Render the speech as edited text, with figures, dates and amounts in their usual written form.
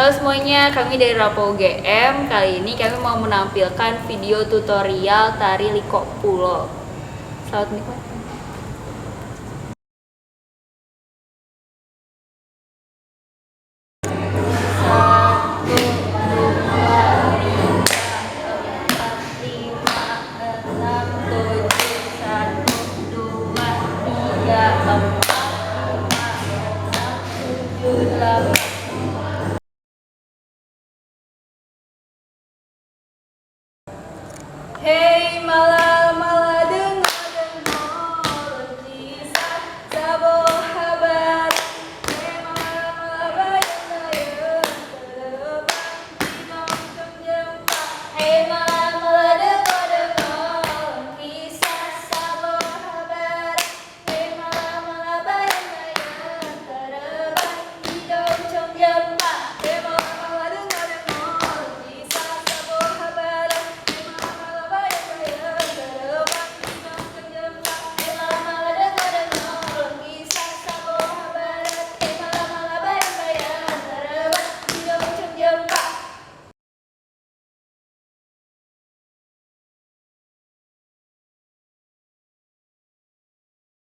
Halo semuanya, kami dari Rapo UGM. Kali ini kami mau menampilkan video tutorial tari Liko Pulo. Selamat menikmati. Hey.